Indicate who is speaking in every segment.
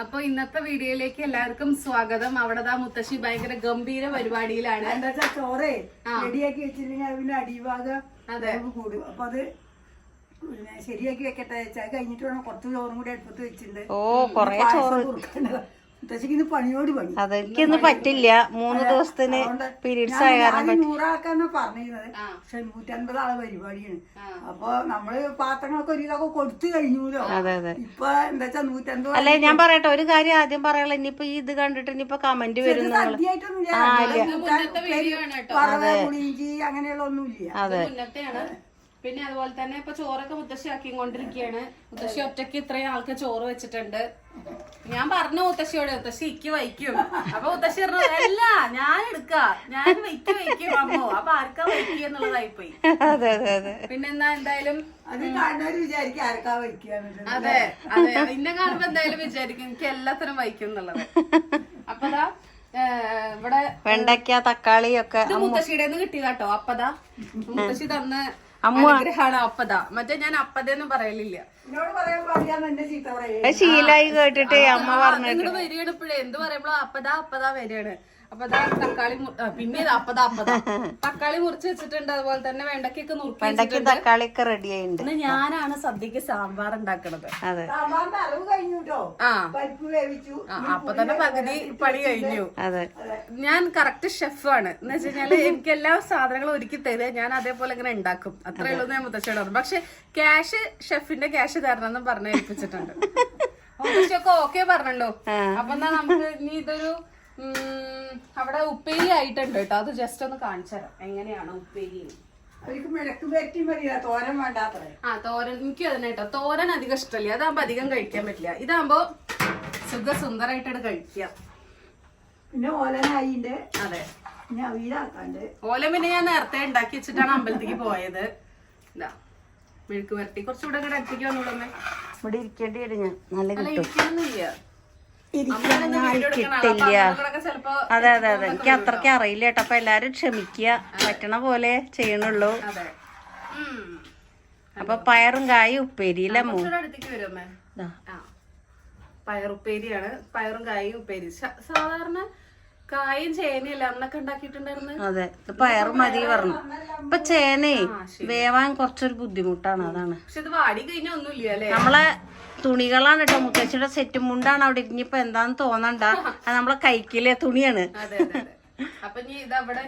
Speaker 1: അപ്പൊ ഇന്നത്തെ വീഡിയോയിലേക്ക് എല്ലാവർക്കും സ്വാഗതം. അവിടെ മുത്തശ്ശി ഭയങ്കര ഗംഭീര പരിപാടിയിലാണ്.
Speaker 2: എന്താ വെച്ചാ ചോറേ റെഡിയാക്കി വെച്ചില്ലെങ്കിൽ അതിന്റെ അടിഭാഗം കൂടും. അപ്പൊ അത് ശരിയാക്കി വെക്കട്ടെ വെച്ചാൽ കഴിഞ്ഞിട്ട് വേണം. കുറച്ച് ചോറും കൂടി അടുപ്പത്ത് വെച്ചിട്ടുണ്ട്. മുത്തശ്ശിക്ക് ഇന്ന് പണിയോട് പണി.
Speaker 3: അതെനിക്കൊന്നും പറ്റില്ല. 3 ദിവസത്തിന് പീരീഡ്സ് ആയ കാരണം
Speaker 2: 100 ആൾക്കാന്ന് പറഞ്ഞിരുന്നത്. പക്ഷെ 150 ആളെ പരിപാടിയാണ്. അപ്പൊ നമ്മള് പാത്രങ്ങളൊക്കെ ഒരു ഇതൊക്കെ കൊടുത്തു കഴിഞ്ഞൂലോ. ഇപ്പൊ എന്താ വെച്ചാ 150.
Speaker 3: അല്ലെ ഞാൻ പറയട്ടെ ഒരു കാര്യം ആദ്യം പറയാനുള്ള. ഇനിയിപ്പൊ ഈ ഇത് കണ്ടിട്ട് ഇനിയിപ്പൊ കമന്റ് വരും.
Speaker 2: പുളിയിഞ്ചി അങ്ങനെയുള്ള ഒന്നുമില്ല.
Speaker 1: പിന്നെ അതുപോലെ തന്നെ ഇപ്പൊ ചോറൊക്കെ മുത്തശ്ശി ആക്കിക്കൊണ്ടിരിക്കുകയാണ്. മുത്തശ്ശി ഒറ്റയ്ക്ക് ഇത്രയും ആൾക്ക് ചോറ് വെച്ചിട്ടുണ്ട്. ഞാൻ പറഞ്ഞു മുത്തശ്ശിയോട്, മുത്തശ്ശി ഇക്ക് വയ്ക്കും. അപ്പൊ മുത്തശ്ശി പറഞ്ഞു അല്ല ഞാൻ ഞാൻ വയ്ക്കും അമ്മോ. അപ്പൊ ആർക്കാ വയ്ക്കുക എന്നുള്ളതായിപ്പോയി. പിന്നെന്നാ എന്തായാലും
Speaker 2: വിചാരിക്കും ആർക്കാ വയ്ക്കുക.
Speaker 1: അതെ അതെ, ഇന്നെ കാണുമ്പോ എന്തായാലും വിചാരിക്കും എനിക്ക് എല്ലാത്തിനും വയ്ക്കും എന്നുള്ളത്. അപ്പതാ ഇവിടെ
Speaker 3: വെണ്ടയ്ക്ക തക്കാളി ഒക്കെ
Speaker 1: മുത്തശ്ശിയുടെ കിട്ടിയതാട്ടോ. അപ്പതാ മുത്തശ്ശി തന്ന് അനുഗ്രഹാണ് അപ്പത. മറ്റേ ഞാൻ അപ്പതെന്നും പറയലില്ല.
Speaker 3: ശീലായി കേട്ടിട്ട് അമ്മ പറഞ്ഞു
Speaker 1: വരികയാണ് ഇപ്പഴേ. എന്ത് പറയുമ്പോഴോ അപ്പതാ വരികയാണ്. അപ്പതാ തക്കാളി പിന്നെ അപ്പതാ തക്കാളി മുറിച്ച് വെച്ചിട്ടുണ്ട്. അതുപോലെ തന്നെ വെണ്ടക്കൊക്കെ നുറുക്കി
Speaker 3: തക്കാളിയൊക്കെ റെഡി ആയിട്ടുണ്ട്.
Speaker 1: ഞാനാണ് സദ്യക്ക് സാമ്പാർ ഉണ്ടാക്കണത്.
Speaker 3: അതെ
Speaker 1: അപ്പൊ തന്നെ പകുതി പണി കഴിഞ്ഞു.
Speaker 3: അതെ,
Speaker 1: ഞാൻ കറക്റ്റ് ഷെഫാണ്. എന്ന് വെച്ച് കഴിഞ്ഞാല് എനിക്ക് എല്ലാ സാധനങ്ങളും ഒരുക്കി തരിക, ഞാൻ അതേപോലെ ഇങ്ങനെ ഉണ്ടാക്കും. അത്രേ ഉള്ളൂ ഞാൻ മുത്തശ്ശിയോട് പറഞ്ഞു. പക്ഷെ ക്യാഷ് ഷെഫിന്റെ ക്യാഷ് തരണമെന്നും പറഞ്ഞ് ഏൽപ്പിച്ചിട്ടുണ്ട്. മുത്തശ്ശിയൊക്കെ ഓക്കെ പറഞ്ഞല്ലോ. അപ്പൊ എന്നാ നമുക്ക് ഇനി ഇതൊരു അവിടെ ഉപ്പേരി ആയിട്ടുണ്ട് കേട്ടോ. അത് ജസ്റ്റ് ഒന്ന് കാണിച്ചു തരാം എങ്ങനെയാണ് ഉപ്പേരി. തോരൻ എനിക്ക് അതിന് കേട്ടോ. തോരൻ അധികം ഇഷ്ടമല്ല. അതാകുമ്പോ അധികം കഴിക്കാൻ പറ്റില്ല. ഇതാകുമ്പോ സുന്ദരായിട്ടാണ് കഴിക്കാം.
Speaker 2: പിന്നെ ഓലനായിന്റെ
Speaker 1: അതെ
Speaker 2: ഓല
Speaker 1: പിന്നെ ഞാൻ നേരത്തെ ഉണ്ടാക്കി വെച്ചിട്ടാണ് അമ്പലത്തേക്ക് പോയത്. ഇതാ മെഴുക്ക് വരട്ടി കുറച്ചുകൂടെ കൂടെ അടുത്തേക്ക് വന്നൂടമ്മേ.
Speaker 3: ഇവിടെ ഇരിക്കേണ്ടി വരും. ഞാൻ നല്ല
Speaker 1: ഇരിക്കണമെന്നില്ല.
Speaker 3: കിട്ടില്ല. അതെ അതെ അതെ, എനിക്ക് അത്രയ്ക്ക് അറിയില്ല കേട്ടോ. അപ്പൊ എല്ലാരും ക്ഷമിക്കുക, പറ്റണ പോലെ ചെയ്യണുള്ളൂ. അപ്പൊ പയറും കായും ഉപ്പേരിയില്ലേ
Speaker 1: പയറുപ്പേരിയാണ്. പയറും കായും ഉപ്പേരി. സാധാരണ കായും ചേനയല്ല അന്നൊക്കെ ഉണ്ടാക്കിയിട്ടുണ്ടായിരുന്നു.
Speaker 3: അതെ, പയറ് മതി പറഞ്ഞു. ഇപ്പൊ ചേനേ വേവാൻ കുറച്ചൊരു ബുദ്ധിമുട്ടാണ്. അതാണ്.
Speaker 1: പക്ഷെ ഇത് വാടി കഴിഞ്ഞ ഒന്നുമില്ല അല്ലേ.
Speaker 3: നമ്മളെ തുണികളാണ് കേട്ടോ. മുത്തശ്ശിയുടെ സെറ്റും മുണ്ടാണ് അവിടെ ഇനിയിപ്പൊ എന്താന്ന് തോന്നണ്ട. അത് നമ്മളെ കൈക്കിലെ തുണിയാണ്.
Speaker 1: അപ്പൊ ഇതവിടെ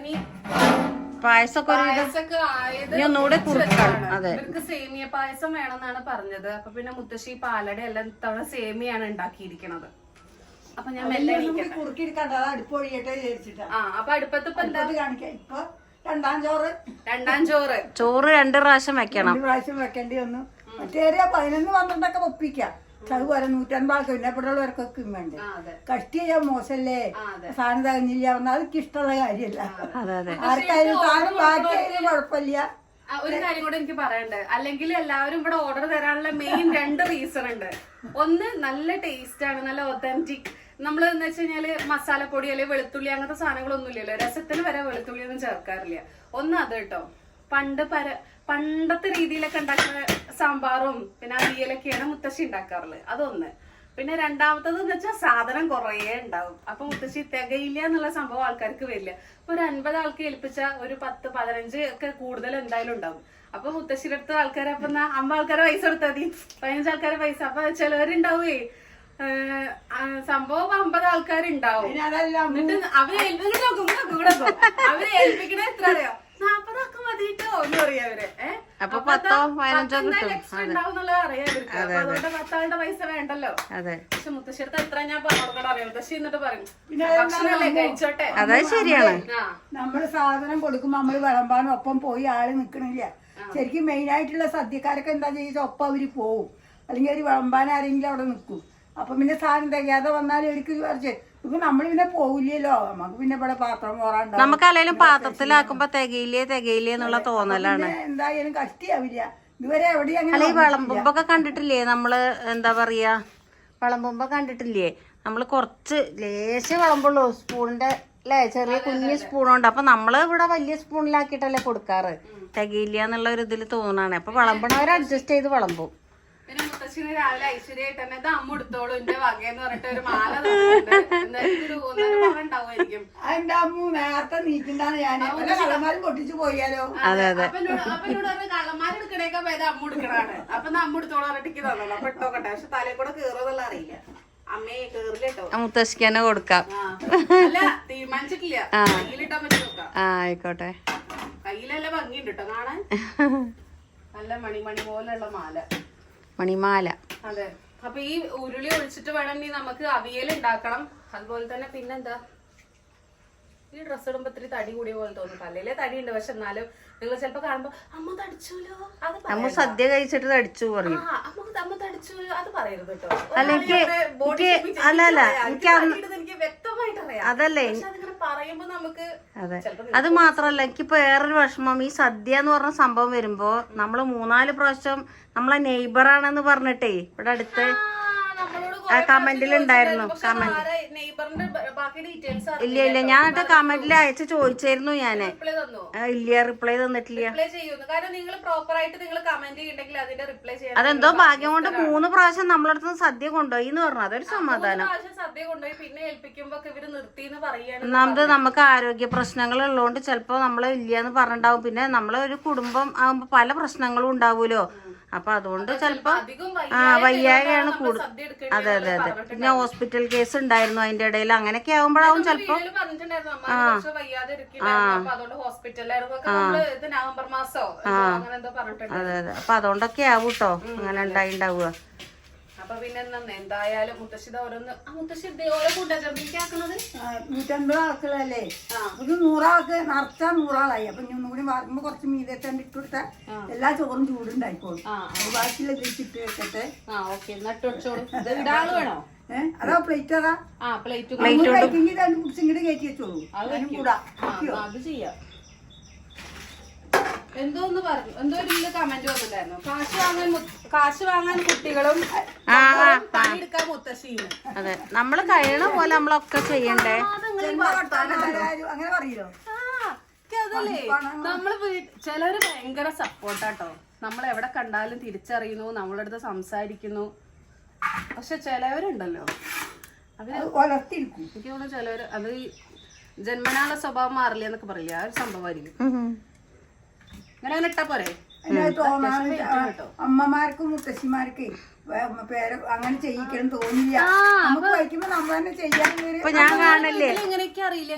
Speaker 3: പായസൊക്കെ ഒന്നുകൂടെ കുറുക്കണം. അതെ,
Speaker 1: ഇവർക്ക് സേമിയ പായസം വേണമെന്നാണ് പറഞ്ഞത്. അപ്പൊ പിന്നെ മുത്തശ്ശി പാലട എല്ലാം തവണ സേമിയാണ് ഉണ്ടാക്കിയിരിക്കണത്. അപ്പൊ ഞാൻ മെല്ലെ അപ്പൊ അടുപ്പത്ത് ഇപ്പൊ എന്താ
Speaker 2: ഇപ്പൊ രണ്ടാം ചോറ്
Speaker 3: 2 പ്രാവശ്യം വെക്കണം.
Speaker 2: 2 പ്രാവശ്യം വെക്കേണ്ടി വന്നു. മറ്റേ 11-12 ഒപ്പിക്കാം. അതുപോലെ 150 ആൾക്ക് പിന്നെപ്പെട്ടുള്ളവർക്കൊക്കെ വേണ്ടേ. കഷ്ടി ചെയ്യാൻ മോശമല്ലേ, സാധനം തകഞ്ഞില്ല പറഞ്ഞാൽ അതൊക്കെ ഇഷ്ടമുള്ള കാര്യമല്ല. ആർക്കായാലും സാധനം ബാക്കിയായാലും കുഴപ്പമില്ല.
Speaker 1: ഒരു കാര്യം കൂടെ എനിക്ക് പറയണ്ട്. അല്ലെങ്കിൽ എല്ലാവരും ഇവിടെ ഓർഡർ തരാനുള്ള മെയിൻ 2 റീസൺ ഉണ്ട്. ഒന്ന്, നല്ല ടേസ്റ്റ് ആണ്, നല്ല ഒതന്റിക്. നമ്മള് എന്ന് വെച്ച് കഴിഞ്ഞാല് മസാലപ്പൊടി അല്ലെങ്കിൽ വെളുത്തുള്ളി അങ്ങനത്തെ സാധനങ്ങളൊന്നും ഇല്ലല്ലോ. രസത്തിന് വരെ വെളുത്തുള്ളി ഒന്നും ചേർക്കാറില്ല. ഒന്ന് അത് കേട്ടോ. പണ്ടത്തെ രീതിയിലൊക്കെ ഉണ്ടാക്കുന്ന സാമ്പാറും പിന്നെ അവിയലൊക്കെയാണ് മുത്തശ്ശി ഉണ്ടാക്കാറുള്ളത്. അതൊന്ന്. പിന്നെ രണ്ടാമത്തത് എന്ന് വെച്ചാൽ സാധനം കുറേ ഉണ്ടാവും. അപ്പൊ മുത്തശ്ശി തികയില്ല എന്നുള്ള സംഭവം ആൾക്കാർക്ക് വരില്ല. ഇപ്പൊ ഒരു 50 ആൾക്ക് ഏൽപ്പിച്ച ഒരു 10-15 ഒക്കെ കൂടുതൽ എന്തായാലും ഉണ്ടാവും. അപ്പൊ മുത്തശ്ശിയുടെ അടുത്ത് ആൾക്കാരെ അപ്പൊ 50 ആൾക്കാരെ പൈസ കൊടുത്താൽ മതി, 15 ആൾക്കാരെ പൈസ. അപ്പൊ ചിലവരുണ്ടാവേ സംഭവം 50 ആൾക്കാരുണ്ടാവും. എന്നിട്ട് അവരെ ഏൽപ്പിക്കണ എത്ര അറിയാം? 40 ആൾക്ക് മതിട്ടോ എന്ന് പറയാ അവര്.
Speaker 3: അപ്പൊ 10-15
Speaker 1: എക്സ്ട്രാ ഉണ്ടാവും എന്നുള്ളത് അറിയാം അവർക്ക്. അപ്പൊ അതുകൊണ്ട് 10 ആളുടെ പൈസ വേണ്ടല്ലോ. പക്ഷെ മുത്തശ്ശിയുടെ എത്ര ഞാൻ പറഞ്ഞോട് അറിയാം. മുത്തശ്ശി എന്നിട്ട് പറയും ഭക്ഷണല്ലേ കഴിച്ചോട്ടെ.
Speaker 3: അതെ, ശരിയാണ്.
Speaker 2: നമ്മള് സാധനം കൊടുക്കുമ്പോ നമ്മള് വിളമ്പാനും ഒപ്പം പോയി ആള് നിക്കണില്ല. ശരിക്കും മെയിൻ ആയിട്ടുള്ള സദ്യക്കാരൊക്കെ എന്താ ചെയ്യുക, ഒപ്പം അവര് പോവും. അല്ലെങ്കിൽ ഒരു വിളമ്പാൻ ആരെങ്കിലും അവിടെ നിൽക്കും. അപ്പൊ പിന്നെ സാധനം തികയാതെ വന്നാലും അവർക്ക് കുറച്ച് ഇപ്പൊ നമ്മള് പിന്നെ പോവില്ലല്ലോ. നമുക്ക് പിന്നെ ഇവിടെ പാത്രം പോറാണ്ടാവും.
Speaker 3: നമുക്ക് അല്ലെങ്കിലും പാത്രത്തിലാക്കുമ്പോ തികയില്ലേ എന്നുള്ള തോന്നലാണ്.
Speaker 2: എന്തായാലും കഷ്ടിയാവില്ല. ഇതുവരെ എവിടെയും
Speaker 3: അല്ല, ഈ വിളമ്പുമ്പൊക്കെ കണ്ടിട്ടില്ലേ നമ്മള്, എന്താ പറയാ, വിളമ്പുമ്പോ കണ്ടിട്ടില്ലേ നമ്മള് കുറച്ച് ലേശം വിളമ്പുള്ളൂ. സ്പൂണിന്റെ അല്ലേ, ചെറിയ കുഞ്ഞു സ്പൂണുണ്ട്. അപ്പൊ നമ്മള് ഇവിടെ വലിയ സ്പൂണിലാക്കിയിട്ടല്ലേ കൊടുക്കാറ്. തികയില്ല എന്നുള്ള ഒരു ഇതിൽ തോന്നാണ്. അപ്പൊ വിളമ്പണവര് അഡ്ജസ്റ്റ് ചെയ്ത് വിളമ്പും.
Speaker 1: പിന്നെ മുത്തശ്ശിന് രാവിലെ ഐശ്വര്യമായിട്ട് തന്നെ ഇത് അമ്മ എടുത്തോളൂ എന്റെ വകയെന്ന് പറഞ്ഞിട്ട് ഒരു മാല തന്നിട്ടുണ്ട്. എന്തായാലും ഒരു 1.5 പവൻ ഉണ്ടാവുമായിരിക്കും.
Speaker 2: അതിന്റെ അമ്മ നേരത്തെ നീക്കണ്ടാണ് ഞാൻ കള്ളന്മാരും പൊട്ടിച്ചു പോയാലോ.
Speaker 1: അപ്പൊ എന്നോട് പറഞ്ഞ കള്ളന്മാർ എടുക്കണേക്കാ ഭേദം അമ്മ എടുക്കണാണ്. അപ്പൊ അമ്മ എടുത്തോളം പറഞ്ഞിട്ട് തന്നല്ലോ. അപ്പൊ ഇട്ടോക്കട്ടെ. പക്ഷെ തലയിൽ കൂടെ കേറുന്നുള്ള അറിയില്ല. അമ്മയെ കേറില്ലോ.
Speaker 3: മുത്തശ്ശിക്ക് തന്നെ കൊടുക്കാം.
Speaker 1: അല്ല തീരുമാനിച്ചിട്ടില്ല. കയ്യിലിട്ടാൻ പറ്റി നോക്കാം.
Speaker 3: ആയിക്കോട്ടെ.
Speaker 1: കയ്യിലല്ല ഭംഗിയുണ്ട് കേട്ടോ കാണാൻ. നല്ല മണി പോലെയുള്ള മാല.
Speaker 3: മണിമാല.
Speaker 1: അതെ. അപ്പൊ ഈ ഉരുളി ഒഴിച്ചിട്ട് വേണം നീ നമുക്ക് അവിയൽ ഉണ്ടാക്കണം. അതുപോലെ തന്നെ പിന്നെന്താ, ഈ ഡ്രസ് ഇടുമ്പോ ഇത്തിരി തടി കൂടിയ പോലെ തോന്നും. തലയിലെ തടി ഉണ്ട്, പക്ഷെ എന്നാലും നിങ്ങൾ ചിലപ്പോ കാണുമ്പോ അമ്മ തടിച്ചല്ലോ അത്
Speaker 3: നമ്മ സദ്യ കഴിച്ചിട്ട് തടിച്ചു പറയും.
Speaker 1: അമ്മ തടിച്ചു അത് പറയരുത് കേട്ടോ. എനിക്ക് വ്യക്തമായിട്ട് അറിയാം.
Speaker 3: അതല്ലേ
Speaker 1: അതിങ്ങനെ പറയുമ്പോ നമുക്ക്
Speaker 3: അതെ. അത് മാത്രല്ല എനിക്കിപ്പോ വേറൊരു വിഷമം, ഈ സദ്യ എന്ന് പറഞ്ഞ സംഭവം വരുമ്പോ നമ്മള് 3-4 പ്രാവശ്യം നമ്മളെ നെയ്ബറാണെന്ന് പറഞ്ഞിട്ടേ ഇവിടെ അടുത്ത് കമന്റിൽ ഉണ്ടായിരുന്നു. ഇല്ല ഞാൻ എന്നിട്ട് കമന്റിൽ അയച്ച് ചോദിച്ചായിരുന്നു ഞാന്. ഇല്ല റിപ്ലൈ തന്നിട്ടില്ല. അതെന്തോ ഭാഗ്യം കൊണ്ട് 3 പ്രാവശ്യം നമ്മളടുത്ത് സദ്യ കൊണ്ടുപോയി എന്ന് പറഞ്ഞു. അതൊരു സമാധാനം. ഒന്നാമത് നമുക്ക് ആരോഗ്യ പ്രശ്നങ്ങൾ ഉള്ളതുകൊണ്ട് ചിലപ്പോ നമ്മള് ഇല്ലാന്ന് പറഞ്ഞിട്ടുണ്ടാവും. പിന്നെ നമ്മളെ ഒരു കുടുംബം ആകുമ്പോ പല പ്രശ്നങ്ങളും ഉണ്ടാവൂലോ. അപ്പൊ അതുകൊണ്ട് ചിലപ്പോ വയ്യാകയാണ് കൂടുതൽ. അതെ അതെ അതെ. പിന്നെ ഹോസ്പിറ്റൽ കേസ് ഉണ്ടായിരുന്നു അതിന്റെ ഇടയിൽ. അങ്ങനെയൊക്കെ ആകുമ്പോഴാവും ചിലപ്പോ അതെ അതെ. അപ്പൊ അതുകൊണ്ടൊക്കെ ആവും കേട്ടോ അങ്ങനെ ഉണ്ടാവുക.
Speaker 1: അപ്പൊ പിന്നെ എന്തായാലും മുത്തശ്ശിത ഓരോന്ന് ഓരോ കൂട്ടാക്കുന്നത്
Speaker 2: 150 ആൾക്കുള്ളല്ലേ. ഇത് 100 ആൾക്ക് നിറച്ചാ 100 ആളായി. അപ്പൊ ഇനി ഒന്നുകൂടി വാർക്കുമ്പോ കുറച്ച് മീതേറ്റാണ്ട് ഇട്ട് കൊടുത്താൽ എല്ലാ ചോറും ചൂടുണ്ടായിക്കോളും. ബാക്കിയുള്ള ഇതിട്ട് വെച്ചിട്ട് അതാ പ്ലേറ്റ് അതാ കഴിക്കെങ്കിൽ 2 കുടിച്ച് ഇങ്ങോട്ട് കയറ്റി വെച്ചോളൂ. അതിനും കൂടാ
Speaker 1: അത് ചെയ്യാം. എന്തോ ഒരു കമന്റ് വന്നിട്ടുണ്ടായിരുന്നു, കാശ് വാങ്ങാൻ കുട്ടികളും പണിയെടുക്കാൻ മുത്തശ്ശിയും.
Speaker 3: അതെ നമ്മള് കഴിയണ പോലെ നമ്മളൊക്കെ ചെയ്യണ്ടേ.
Speaker 2: അങ്ങനെ പറയല്ലോ.
Speaker 1: അതല്ലേ നമ്മള് ചിലര് ഭയങ്കര സപ്പോർട്ടാട്ടോ. നമ്മൾ എവിടെ കണ്ടാലും തിരിച്ചറിയുന്നു, നമ്മളെ അടുത്ത് സംസാരിക്കുന്നു. പക്ഷെ ചിലവരുണ്ടല്ലോ അവര് എനിക്ക് തോന്നുന്നു ചിലവര് അത് ജന്മനാളെ സ്വഭാവം മാറില്ല എന്നൊക്കെ പറയില്ല. ആ ഒരു സംഭവമായിരിക്കും. അങ്ങനെ ഇട്ടാ പോരെ.
Speaker 2: അമ്മമാർക്കും മുത്തശ്ശിമാർക്ക് പേര് അങ്ങനെ ചെയ്യിക്കണം തോന്നില്ല. നമുക്ക് കഴിക്കുമ്പോ നമ്മൾ തന്നെ ചെയ്യാൻ.
Speaker 3: ഇപ്പൊ ഞാൻ കാണില്ലേ
Speaker 1: എങ്ങനെയൊക്കെ അറിയില്ല.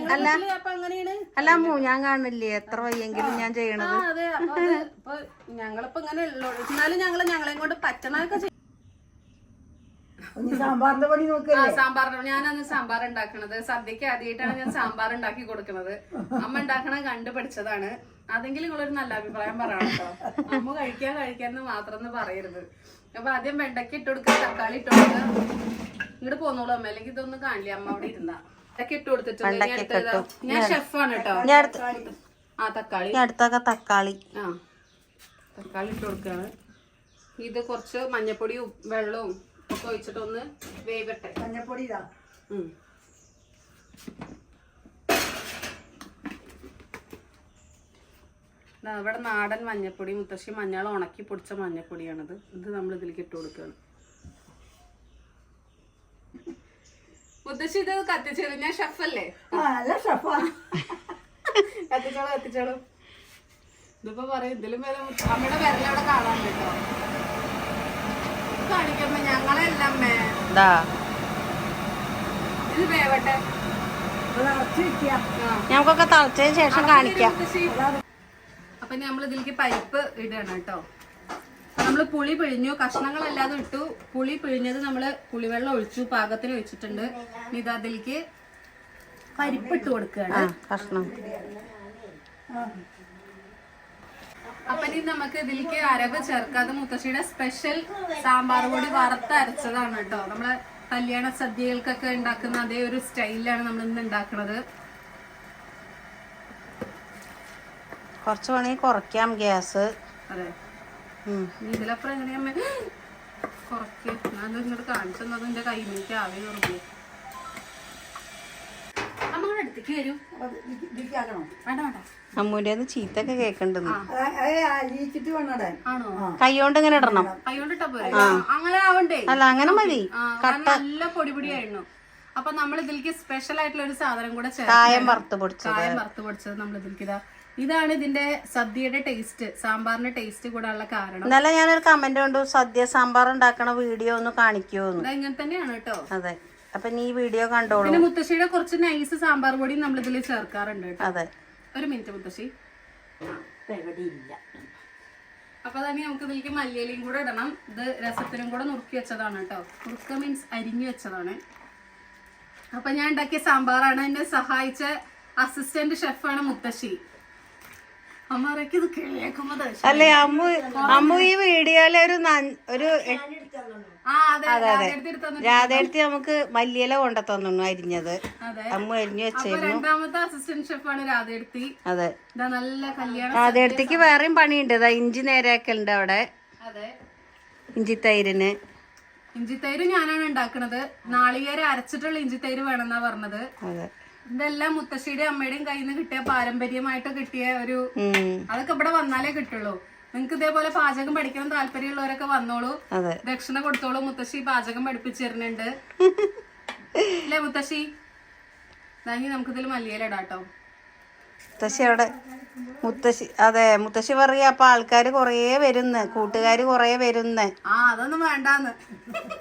Speaker 1: അപ്പൊ അങ്ങനെയാണ്.
Speaker 3: അല്ല അമ്മു ഞാൻ കാണില്ലേ എത്ര വയ്യെങ്കിലും ഞാൻ ചെയ്യണത്.
Speaker 1: അതെ. അപ്പൊ ഞങ്ങളിപ്പോ ഇങ്ങനെ എന്നാലും ഞങ്ങളെ കൊണ്ട് പറ്റണൊക്കെ
Speaker 2: സാമ്പാറിന്റെ പണി
Speaker 1: സാമ്പാറിന് ഞാനന്ന് സാമ്പാർ ഉണ്ടാക്കണത്. സദ്യക്ക് ആദ്യമായിട്ടാണ് ഞാൻ സാമ്പാർ ഉണ്ടാക്കി കൊടുക്കുന്നത്. അമ്മ ഉണ്ടാക്കണ കണ്ടു പഠിച്ചതാണ്. അതെങ്കിലും നിങ്ങളൊരു നല്ല അഭിപ്രായം പറയണം കേട്ടോ. അമ്മ കഴിക്കാന്ന് മാത്രം പറയരുത്. അപ്പൊ ആദ്യം വെണ്ടയ്ക്ക ഇട്ട് കൊടുക്കുക, തക്കാളി ഇട്ട് കൊടുക്കുക. ഇങ്ങോട്ട് പോന്നോളൂ അമ്മ, അല്ലെങ്കിൽ ഇതൊന്നും കാണില്ല. അമ്മ അവിടെ ഇരുന്നാ ഇതൊക്കെ ഇട്ട് കൊടുത്തിട്ടുണ്ട്. ഞാൻ ഷെഫാണ് കേട്ടോ. തക്കാളി
Speaker 3: തക്കാളി
Speaker 1: ഇട്ട് കൊടുക്കാണ്. ഇത് കുറച്ച് മഞ്ഞപ്പൊടിയും വെള്ളവും ഒക്കെ ഒഴിച്ചിട്ട് ഒന്ന് വേവട്ടെ.
Speaker 2: മഞ്ഞപ്പൊടി ഇതാ.
Speaker 1: ഇവിടെ നാടൻ മഞ്ഞപ്പൊടി, മുത്തശ്ശി മഞ്ഞൾ ഉണക്കി പൊടിച്ച മഞ്ഞപ്പൊടിയാണിത്. ഇത് നമ്മൾ ഇതിലേക്ക് ഇട്ട് കൊടുക്കുകയാണ്. മുത്തശ്ശി ഇത് കത്തിച്ചത് ഞാൻ ഷെഫല്ലേ? കത്തിച്ചോളൂ. ഇതിപ്പോ പറയും ഇതിലും വേറെ അമ്മയുടെ വിരലവിടെ കാണാൻ കേട്ടോ. കാണിക്കുമ്പോ ഞങ്ങളല്ല അമ്മേ. ഇത് വേവട്ടെ.
Speaker 3: നമുക്കൊക്കെ തിളച്ചതിന് ശേഷം കാണിക്കാം.
Speaker 1: അപ്പൊ നമ്മൾ ഇതിലേക്ക് പരിപ്പ് ഇടണം കേട്ടോ. നമ്മള് പുളി പിഴിഞ്ഞു, കഷ്ണങ്ങളല്ലാതെ ഇട്ടു. പുളി പിഴിഞ്ഞത് നമ്മള് പുളിവെള്ളം ഒഴിച്ചു, പാകത്തിന് ഒഴിച്ചിട്ടുണ്ട്. ഇത് അതിലേക്ക് പരിപ്പ് ഇട്ട് കൊടുക്കുകയാണ്.
Speaker 3: കഷ്ണം.
Speaker 1: അപ്പൊ ഇനി നമുക്ക് ഇതിലേക്ക് അരവ് ചേർക്കാതെ മുത്തശ്ശിയുടെ സ്പെഷ്യൽ സാമ്പാർ പൊടി വറുത്തരച്ചതാണ് കേട്ടോ. നമ്മളെ കല്യാണ സദ്യകൾക്കൊക്കെ ഉണ്ടാക്കുന്ന അതേ ഒരു സ്റ്റൈലിലാണ് നമ്മൾ ഇന്ന് ഉണ്ടാക്കുന്നത്.
Speaker 3: കുറച്ച് വേണമെങ്കിൽ കുറയ്ക്കാം ഗ്യാസ്.
Speaker 1: അതെ. ഇതിലപ്പുറം എങ്ങനെയാ കുറയ്ക്കുക? ഞാൻ ഇങ്ങോട്ട് കാണിച്ചത് എന്റെ കൈമിലേക്ക് ആവി തുറന്നു. അമ്മയുടെ അടുത്തേക്ക് വരും.
Speaker 2: അപ്പൊ ഇതിലേക്കാക്കണോ?
Speaker 1: വേണ്ട വേണ്ട.
Speaker 3: അമ്മൂന്റെ ചീത്ത ഒക്കെ കേക്കണ്ടെന്ന്.
Speaker 2: അലിയിച്ചിട്ട് വേണടാ.
Speaker 1: ആണോ?
Speaker 3: കൈകൊണ്ട് ഇങ്ങനെ ഇടണം.
Speaker 1: കൈകൊണ്ടിട്ടാ പോരെ? അങ്ങനെ ആവണ്ടേ?
Speaker 3: അല്ല അങ്ങനെ മതി.
Speaker 1: നല്ല പൊടിയായിരുന്നു. അപ്പൊ നമ്മൾ ഇതിലേക്ക് സ്പെഷ്യൽ ആയിട്ടുള്ള ഒരു സാധനം കൂടെ
Speaker 3: കായം വറുത്ത് പൊടിച്ചത്.
Speaker 1: കായം വറുത്ത് പൊടിച്ചത് നമ്മൾ ഇതിലേക്ക് ഇതാണ് ഇതിന്റെ സദ്യയുടെ ടേസ്റ്റ്, സാമ്പാറിന്റെ ടേസ്റ്റ് കൂടാനുള്ള കാരണം.
Speaker 3: ഇന്നലെ ഞാനൊരു കമന്റ് കണ്ടു, സദ്യ സാമ്പാർ ഉണ്ടാക്കണ വീഡിയോ ഒന്ന് കാണിക്കുമോന്ന്.
Speaker 1: ഇങ്ങനെ തന്നെയാണ് കേട്ടോ.
Speaker 3: അതെ, അപ്പൊ നീ വീഡിയോ കണ്ടോളൂ.
Speaker 1: പിന്നെ മുത്തശ്ശിയുടെ കുറച്ച് നൈസ് സാമ്പാർ പൊടി നമ്മൾ ഇതിൽ ചേർക്കാറുണ്ട് കേട്ടോ.
Speaker 3: അതെ,
Speaker 1: ഒരു മിനിറ്റ് മുത്തശ്ശി. അപ്പൊ തന്നെ നമുക്ക് ഇതിലേക്ക് മല്ലിയിലയും കൂടെ ഇടണം. ഇത് രസത്തിനും കൂടെ നുറുക്കി വെച്ചതാണ് കേട്ടോ. നുറുക്ക മീൻസ് അരിഞ്ഞു വെച്ചതാണ്. അപ്പൊ ഞാൻ ഉണ്ടാക്കിയ സാമ്പാറാണ്. എന്നെ സഹായിച്ച അസിസ്റ്റന്റ് ഷെഫാണ് മുത്തശ്ശി. അമ്മക്ക് ഇത് കേൾക്കുമ്പോ
Speaker 3: അല്ലേ അമ്മു ഈ വീഡിയോയില് ഒരു രാധയെടുത്ത് നമുക്ക് മല്ലിയില കൊണ്ട തന്നു അരിഞ്ഞത്. അമ്മു അരിഞ്ഞു വെച്ചായിരുന്നു.
Speaker 1: രണ്ടാമത്തെ അസിസ്റ്റന്റ് ഷെഫാണ് രാധയെടുത്തി.
Speaker 3: അതെ,
Speaker 1: നല്ല കല്യാണം.
Speaker 3: രാധയെടുത്തിക്ക് വേറെയും പണിയുണ്ട്. ഇഞ്ചി നേരെയാക്കലുണ്ട് അവിടെ.
Speaker 1: അതെ,
Speaker 3: ഇഞ്ചിത്തൈരിന്.
Speaker 1: ഇഞ്ചിത്തൈര് ഞാനാണ് ഉണ്ടാക്കുന്നത്. നാളികേരം അരച്ചിട്ടുള്ള ഇഞ്ചിത്തൈര് വേണമെന്നാ പറഞ്ഞത്.
Speaker 3: അതെ,
Speaker 1: ഇതെല്ലാം മുത്തശ്ശിയുടെയും അമ്മയുടെയും കയ്യിൽ നിന്ന് കിട്ടിയ പാരമ്പര്യമായിട്ട് കിട്ടിയ ഒരു, അതൊക്കെ ഇവിടെ വന്നാലേ കിട്ടുള്ളൂ. നിങ്ങക്ക് ഇതേപോലെ പാചകം പഠിക്കണം താല്പര്യമുള്ളവരൊക്കെ വന്നോളൂ, ദക്ഷിണ കൊടുത്തോളൂ. മുത്തശ്ശി പാചകം പഠിപ്പിച്ചു തരുന്നുണ്ട് അല്ലേ മുത്തശ്ശി? നമുക്കിതിൽ മല്ലിയില ഇടാട്ടോ.
Speaker 3: മുത്തശ്ശി അവിടെ അതെ മുത്തശ്ശി പറയാ. അപ്പൊ ആൾക്കാര് കൊറേ വരുന്ന്, കൂട്ടുകാര് കൊറേ വരുന്ന്.
Speaker 1: അതൊന്നും വേണ്ടാന്ന്.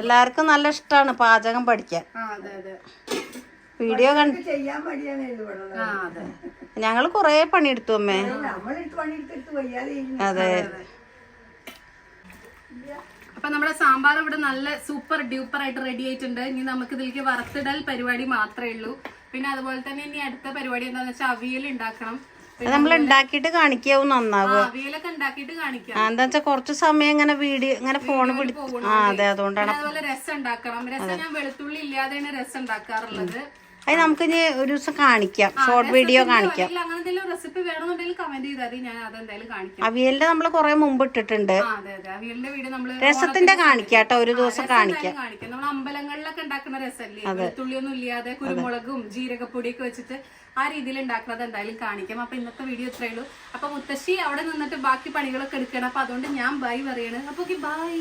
Speaker 3: എല്ലാവർക്കും നല്ല ഇഷ്ടാണ് പാചകം പഠിക്കാൻ. വീഡിയോ കണ്ട്
Speaker 2: ചെയ്യാൻ മടിയാണേ.
Speaker 3: ഞങ്ങള് കൊറേ പണിയെടുത്തു അമ്മേ. അതെ,
Speaker 1: അപ്പൊ നമ്മുടെ സാമ്പാർ ഇവിടെ നല്ല സൂപ്പർ ഡ്യൂപ്പർ ആയിട്ട് റെഡി ആയിട്ടുണ്ട്. ഇനി നമുക്ക് ഇതിലേക്ക് വറുത്തിടൽ പരിപാടി മാത്രമേ ഉള്ളൂ. പിന്നെ അതുപോലെ തന്നെ ഇനി അടുത്ത പരിപാടി എന്താന്ന് വെച്ചാൽ അവിയൽ ഉണ്ടാക്കണം.
Speaker 3: നമ്മൾ ഉണ്ടാക്കിയിട്ട് കാണിക്കാവും നന്നാവുക.
Speaker 1: അവിയലൊക്കെ ഉണ്ടാക്കിയിട്ട് കാണിക്കാം.
Speaker 3: എന്താ വെച്ചാ കുറച്ച് സമയം ഇങ്ങനെ വീഡിയോ ഇങ്ങനെ ഫോണ് പിടിച്ചു. അതെ, അതുകൊണ്ടാണ്.
Speaker 1: അതുപോലെ രസം ഉണ്ടാക്കണം. രസം ഞാൻ വെളുത്തുള്ളി ഇല്ലാതെയാണ് രസം ഉണ്ടാക്കാറുള്ളത്.
Speaker 3: അത് നമുക്ക് ഇനി ഒരു ദിവസം കാണിക്കാം, ഷോർട്ട് വീഡിയോ കാണിക്കാം.
Speaker 1: അങ്ങനെ എന്തെങ്കിലും റെസിപ്പി വേണമെന്നുണ്ടെങ്കിൽ കമന്റ് ചെയ്താൽ മതി, ഞാൻ അതെന്തായാലും കാണിക്കാം.
Speaker 3: അവിയലിന്റെ നമ്മള് കൊറേ മുമ്പ് ഇട്ടിട്ടുണ്ട്.
Speaker 1: അവിയലിന്റെ വീഡിയോ നമ്മള്
Speaker 3: രസത്തിന്റെ കാണിക്കാട്ടോ, ഒരു ദിവസം കാണിക്കാം.
Speaker 1: നമ്മൾ അമ്പലങ്ങളിലൊക്കെ ഉണ്ടാക്കുന്ന രസമല്ലേ, വെളുത്തുള്ളിയൊന്നും ഇല്ലാതെ കുരുമുളകും ജീരകപ്പൊടിയൊക്കെ വെച്ചിട്ട് ആ രീതിയിൽ ഉണ്ടാക്കുന്നത് എന്തായാലും കാണിക്കാം. അപ്പൊ ഇന്നത്തെ വീഡിയോ ഇത്രയേ ഉള്ളൂ. അപ്പൊ മുത്തശ്ശി അവിടെ നിന്നിട്ട് ബാക്കി പണികളൊക്കെ എടുക്കണം. അപ്പൊ അതുകൊണ്ട് ഞാൻ ബൈ പറയാണ്. അപ്പൊ ബൈ.